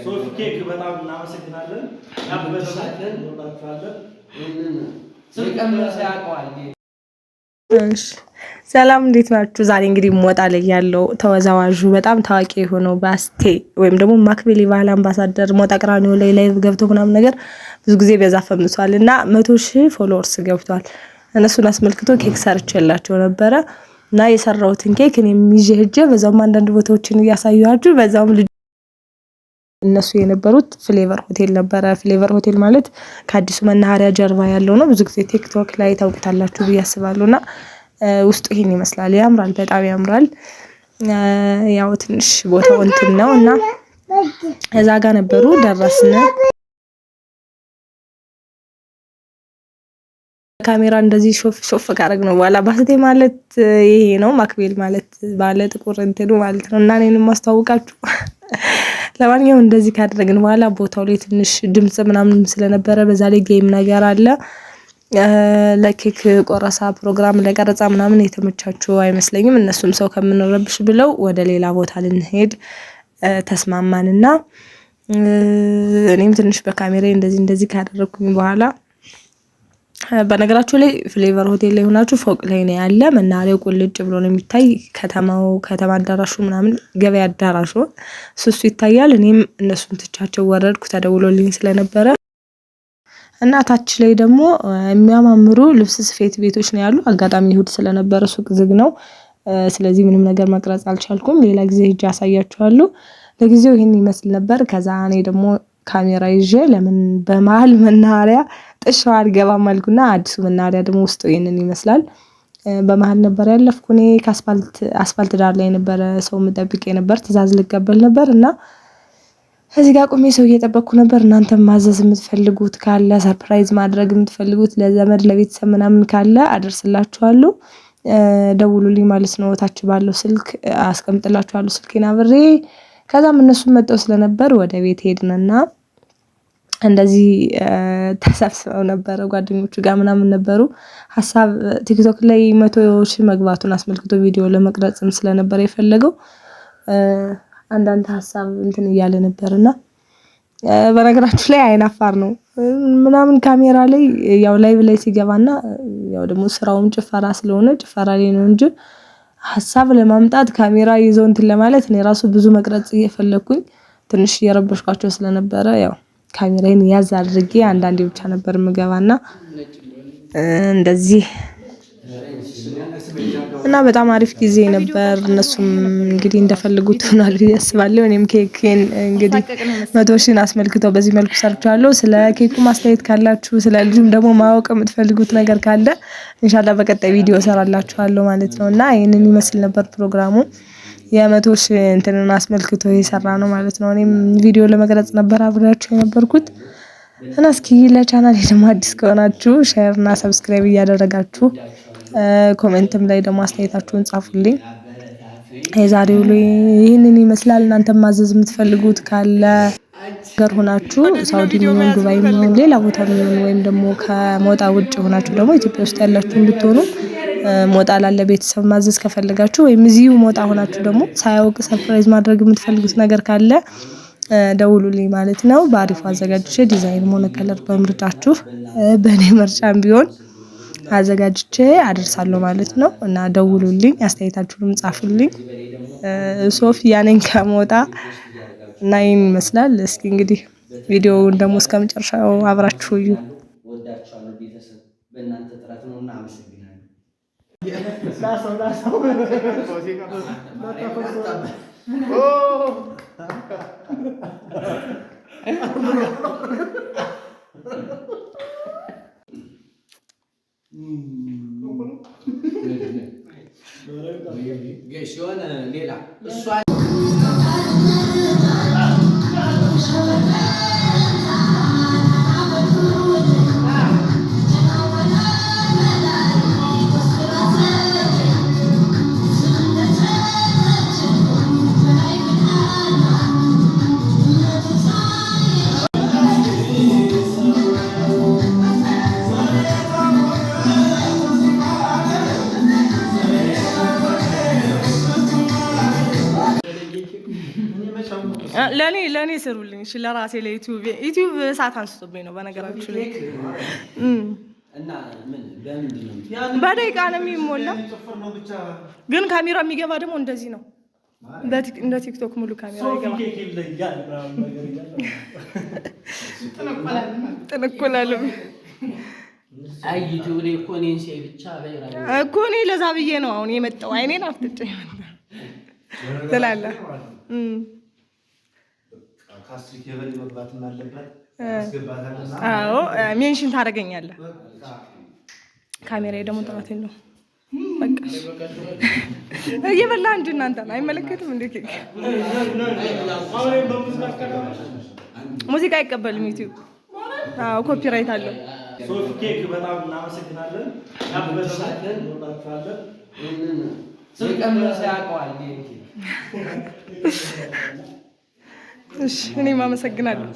ሶፊ ኬክ በጣም እናመሰግናለን። ሰላም እንዴት ናችሁ? ዛሬ እንግዲህ ሞጣ ላይ ያለው ተወዛዋዡ በጣም ታዋቂ የሆነው ባስቴ ወይም ደግሞ ማክቤል የባህል አምባሳደር ሞጣ ቅራኒዮ ላይ ላይቭ ገብቶ ምናምን ነገር ብዙ ጊዜ በዛ ፈምሷል እና 100,000 ፎሎወርስ ገብቷል። እነሱን አስመልክቶ ኬክ ሰርቼላቸው ነበረ እና የሰራሁትን ኬክ እኔም ይዤ ሄጄ በዛውም አንዳንድ ቦታዎችን እያሳየኋችሁ በዛውም እነሱ የነበሩት ፍሌቨር ሆቴል ነበረ። ፍሌቨር ሆቴል ማለት ከአዲሱ መናኸሪያ ጀርባ ያለው ነው። ብዙ ጊዜ ቲክቶክ ላይ ታውቁታላችሁ ብዬ አስባለሁና ውስጡ ይሄን ይመስላል። ያምራል፣ በጣም ያምራል። ያው ትንሽ ቦታው እንትን ነውና እዛ ጋር ነበሩ ደረስን። ካሜራ እንደዚህ ሾፍ ካረግነው በኋላ ባስቴ ማለት ይሄ ነው፣ ማክቤል ማለት ባለ ጥቁር እንትኑ ማለት ነው እና እኔንም ማስተዋወቃችሁ። ለማንኛውም እንደዚህ ካደረግን በኋላ ቦታው ላይ ትንሽ ድምጽ ምናምን ስለነበረ በዛ ላይ ጌም ነገር አለ። ለኬክ ቆረሳ ፕሮግራም ለቀረጻ ምናምን የተመቻቸው አይመስለኝም። እነሱም ሰው ከምንረብሽ ብለው ወደ ሌላ ቦታ ልንሄድ ተስማማንና እኔም ትንሽ በካሜራ እንደዚህ ካደረኩኝ በኋላ በነገራችሁ ላይ ፍሌቨር ሆቴል ላይ ሆናችሁ ፎቅ ላይ ነው ያለ። መናኸሪያው ቁልጭ ብሎ ነው የሚታይ። ከተማ አዳራሹ ምናምን ገበያ አዳራሹ እሱ ይታያል። እኔም እነሱን ትቻቸው ወረድኩ ተደውሎልኝ ስለነበረ እና ታች ላይ ደግሞ የሚያማምሩ ልብስ ስፌት ቤቶች ነው ያሉ። አጋጣሚ እሁድ ስለነበረ ሱቅ ዝግ ነው። ስለዚህ ምንም ነገር መቅረጽ አልቻልኩም። ሌላ ጊዜ ሄጄ አሳያችኋለሁ። ለጊዜው ይሄን ይመስል ነበር። ከዛ እኔ ደግሞ ካሜራ ይዤ ለምን በመሃል መናኸሪያ ጥሻው አልገባም አልኩና አዲሱ መናኸሪያ ደግሞ ውስጡ ይሄንን ይመስላል። በመሃል ነበር ያለፍኩ። እኔ ከአስፋልት ዳር ላይ ነበር ሰው መጠብቄ ነበር። ትዕዛዝ ልቀበል ነበር እና እዚህ ጋር ቆሜ ሰው እየጠበቅኩ ነበር። እናንተም ማዘዝ የምትፈልጉት ካለ ሰርፕራይዝ ማድረግ የምትፈልጉት ለዘመድ ለቤተሰብ ምናምን ካለ አደርስላችኋለሁ፣ ደውሉልኝ ማለት ነው። ታች ባለው ስልክ አስቀምጥላችኋለሁ ስልኬን አብሬ። ከዛም እነሱም መጥተው ስለነበር ወደ ቤት ሄድንና እንደዚህ ተሰብስበው ነበረ። ጓደኞቹ ጋር ምናምን ነበሩ። ሀሳብ ቲክቶክ ላይ 100,000 መግባቱን አስመልክቶ ቪዲዮ ለመቅረጽም ስለነበረ የፈለገው አንዳንድ ሀሳብ እንትን እያለ ነበርና በነገራችሁ ላይ አይናፋር ነው ምናምን ካሜራ ላይ ያው ላይቭ ላይ ሲገባና ያው ደግሞ ስራውም ጭፈራ ስለሆነ ጭፈራ ላይ ነው እንጂ ሀሳብ ለማምጣት ካሜራ ይዞ እንትን ለማለት እኔ ራሱ ብዙ መቅረጽ እየፈለኩኝ ትንሽ እየረበሽኳቸው ስለነበረ ያው ካሜራዬን ያዝ አድርጌ አንዳንዴ ብቻ ነበር የምገባና እንደዚህ እና በጣም አሪፍ ጊዜ ነበር። እነሱም እንግዲህ እንደፈልጉት ሆኗል ያስባለሁ። እኔም ኬክን እንግዲህ 100,000 አስመልክተው በዚህ መልኩ ሰርቻለሁ። ስለ ኬኩ ማስተያየት ካላችሁ ስለ ልጁም ደግሞ ማወቅ የምትፈልጉት ነገር ካለ ኢንሻአላህ በቀጣይ ቪዲዮ ሰራላችኋለሁ ማለት ነውና ይሄንን ይመስል ነበር ፕሮግራሙ። የ100,000 እንትንን አስመልክቶ የሰራ ነው ማለት ነው። እኔም ቪዲዮ ለመቅረጽ ነበር አብሬያችሁ የነበርኩት እና እስኪ ለቻናሌ ደግሞ አዲስ ከሆናችሁ ሼር እና ሰብስክራይብ እያደረጋችሁ ኮሜንትም ላይ ደግሞ አስተያየታችሁን ጻፉልኝ። የዛሬው ላይ ይሄንን ይመስላል። እናንተም ማዘዝ የምትፈልጉት ካለ ገር ሆናችሁ ሳውዲ ምን ዱባይ ምን ሌላ ቦታ ምን ወይም ደግሞ ከሞጣ ውጭ ሆናችሁ ደግሞ ኢትዮጵያ ውስጥ ያላችሁ እንድትሆኑ ሞጣ ላለ ቤተሰብ ማዘዝ ከፈለጋችሁ ወይም እዚሁ ሞጣ ሆናችሁ ደግሞ ሳያውቅ ሰርፕራይዝ ማድረግ የምትፈልጉት ነገር ካለ ደውሉልኝ ማለት ነው። በአሪፉ አዘጋጅቼ ዲዛይን ሆነ ከለር በምርጫችሁ በእኔ ምርጫም ቢሆን አዘጋጅቼ አደርሳለሁ ማለት ነው እና ደውሉልኝ፣ አስተያየታችሁንም ጻፉልኝ። ሶፊያ ነኝ ከሞጣ እና ይሄን ይመስላል። እስኪ እንግዲህ ቪዲዮውን ደግሞ እስከመጨረሻው አብራችሁ እዩ። ወዳችኋለሁ ቤተሰብ፣ በእናንተ ጥረት ነውና አመሰግናለሁ። ሲሆን ሌላ እሷ ለኔ ስሩልኝ እሺ። ለራሴ ለዩቲዩብ ሰዓት አንስቶብኝ ነው በነገራችሁ ላይ እና ምን በምንድን ነው በደቂቃ ነው የሚሞላው። ግን ካሜራ የሚገባ ደግሞ እንደዚህ ነው። እንደ ቲክቶክ ሙሉ ካሜራ ይገባል። ጥንቁላለም አይ ዩቲዩብ ላይ እኮ እኔን ሲያይ ብቻ እኮ እኔ ለዛ ብዬ ነው አሁን የመጣው። አይኔን አፍጥጬ ትላለህ። አዎ ሜንሽን ታደርገኛለህ። ካሜራዬ ደግሞ ጥራት የለውም። በቃ እየበላህ እንጂ እናንተን አይመለከትም እንዴ? ኬክ ሙዚቃ አይቀበልም ዩቲዩብ። አዎ ኮፒራይት አለው። ሶፊ ኬክ በጣም እናመሰግናለን። ያበረታለን ወጣችኋለን። ስለቀመሰ ያውቀዋል። እሺ እኔም አመሰግናለሁ።